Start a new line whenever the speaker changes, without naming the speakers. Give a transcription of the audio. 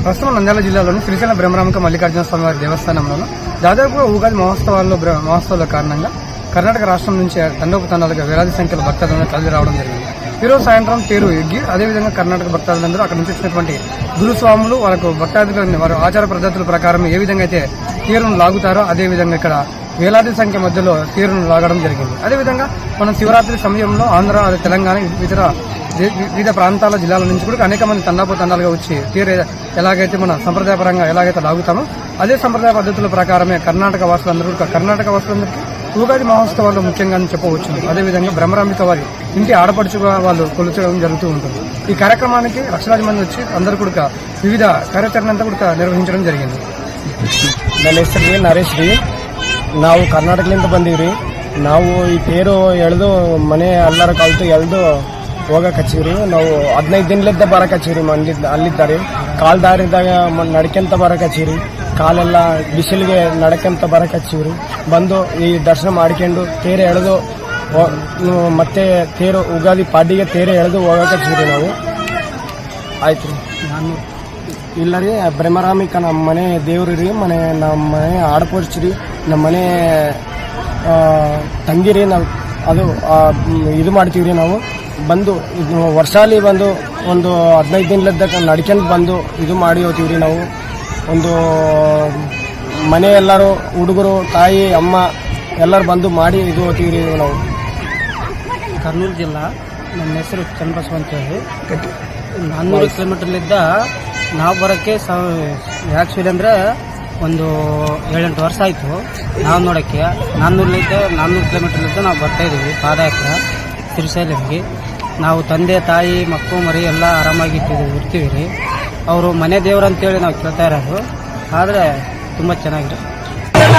ప్రస్తుతం నంద్యాల జిల్లాలోని శ్రీశైల బ్రహ్మరాంబిక మల్లికార్జున స్వామివారి దేవస్థానంలో దాదాపుగా ఉగాది మహోత్సవాల కారణంగా కర్ణాటక రాష్ట్రం నుంచి తండోపతండాలుగా వేలాది సంఖ్యలో భక్తాదులను కలిసి రావడం జరిగింది. ఈరోజు సాయంత్రం తేరు ఎగ్గి అదేవిధంగా కర్ణాటక భక్తాదులందరూ అక్కడ నుంచి వచ్చినటువంటి గురుస్వాములు వాళ్ళకు భక్తాదులను వారి ఆచార పద్ధతుల ప్రకారం ఏ విధంగా అయితే తేరును లాగుతారో అదేవిధంగా ఇక్కడ వేలాది సంఖ్య మధ్యలో తేరును లాగడం జరిగింది. అదేవిధంగా మనం శివరాత్రి సమయంలో ఆంధ్ర తెలంగాణ వివిధ ప్రాంతాల జిల్లాల నుంచి కూడా అనేక మంది తండాలుగా వచ్చి తేరు ఎలాగైతే మన సంప్రదాయపరంగా ఎలాగైతే లాగుతామో అదే సంప్రదాయ పద్ధతుల ప్రకారమే కర్ణాటక వాసులందరికీ ఉగాది మహోత్సవాల్లో ముఖ్యంగా చెప్పవచ్చు. అదేవిధంగా బ్రహ్మరాంబిక వారి ఇంటి ఆడపడుచుగా వాళ్ళు కొలుచడం జరుగుతూ ఉంటుంది. ఈ కార్యక్రమానికి లక్షలాది మంది వచ్చి అందరూ కూడా వివిధ ಕಾರ್ಯಾಚರಣೆ ಅಂತ ಕೂಡ ನಿರ್ವಹಿಸడం జరిగింది.
ನನ್ನ ಹೆಸರು ನರೇಶ್ ರೀ. ನಾವು ಕರ್ನಾಟಕದಿಂದ ಬಂದೀವ್ರಿ. ನಾವು ಈ ತೇರು ಎಳೆದು ಮನೆ ಎಲ್ಲರ ಕಲ್ತು ಎಳೆದು ಹೋಗಕ್ಕೆ ಹಚ್ಚಿವ್ರಿ. ನಾವು 15 ದಿನಲಿದ್ದ ಬರಕ್ಕೆ ಹಚ್ಚಿವ್ರಿ. ಅಲ್ಲಿದ್ದಾರೆ ಕಾಲ್ ದಾರಿದಾಗ ನಡ್ಕೊಂತ ಬರಕ್ಕೆ ಹಚ್ಚಿವ್ರಿ. ಕಾಲೆಲ್ಲ ಬಿಸಿಲಿಗೆ ನಡ್ಕೊಂತ ಬರಕ್ಕೆ ಹಚ್ಚಿವ್ರಿ. ಬಂದು ಈ ದರ್ಶನ ಮಾಡ್ಕೊಂಡು ತೇರು ಎಳೆದು ಮತ್ತೆ ತೇರು ಉಗಾದಿ ಪಾಡಿಗೆ ತೇರು ಎಳೆದು ಹೋಗಕ್ಕೆ ಹಚ್ಚಿವ್ರಿ. ನಾವು ಆಯ್ತು ರೀ. ನಾನು ಇಲ್ಲ ರೀ, ಬ್ರಹ್ಮರಾಂಬಿಕ ನಮ್ಮ ಮನೆ ದೇವ್ರಿ ರೀ. ನಮ್ಮ ಮನೆ ಆಡಪೋಚ್ರಿ, ನಮ್ಮ ಮನೆ ತಂಗಿರಿ. ನಾವು ಅದು ಇದು ಮಾಡ್ತೀವಿ ರೀ. ನಾವು ಬಂದು ವರ್ಷಾಲಿ ಬಂದು ಒಂದು 15 ದಿನಲಿದ್ದ ನಡ್ಕೊಂಡು ಬಂದು ಇದು ಮಾಡಿ ಹೋಗ್ತೀವಿ ರೀ. ನಾವು ಒಂದು ಮನೆ ಎಲ್ಲರೂ ಹುಡುಗರು ತಾಯಿ ಅಮ್ಮ ಎಲ್ಲರೂ ಬಂದು ಮಾಡಿ ಇದು ಹೋಗ್ತೀವಿ ರೀ. ನಾವು
ಕರ್ನೂಲು ಜಿಲ್ಲಾ. ನಮ್ಮ ಹೆಸರು ಚನ್ನಬಸವ ಅಂತ ಹೇಳಿ 400 ಕಿಲೋಮೀಟರ್ಲಿದ್ದ ನಾವು ಬರೋಕ್ಕೆ ಆ್ಯಕ್ಚುಲಿ ಅಂದರೆ ಒಂದು 7-8 ವರ್ಷ ಆಯಿತು ನಾವು ನೋಡೋಕ್ಕೆ. 400 ಕಿಲೋಮೀಟರ್ಲಿದ್ದ ನಾವು ಬರ್ತಾಯಿದ್ದೀವಿ ಪಾದಯಾತ್ರೆ ಶ್ರೀಶೈಲಂಗೆ. ನಾವು ತಂದೆ ತಾಯಿ ಮಕ್ಕಳು ಮರಿ ಎಲ್ಲ ಆರಾಮಾಗಿ ಇರ್ತೀವಿ ರೀ. ಅವರು ಮನೆ ದೇವ್ರು ಅಂತೇಳಿ ನಾವು ಕೇಳ್ತಾ ಇರೋದು. ಆದರೆ ತುಂಬ ಚೆನ್ನಾಗಿದೆ.
ಎಲ್ಲ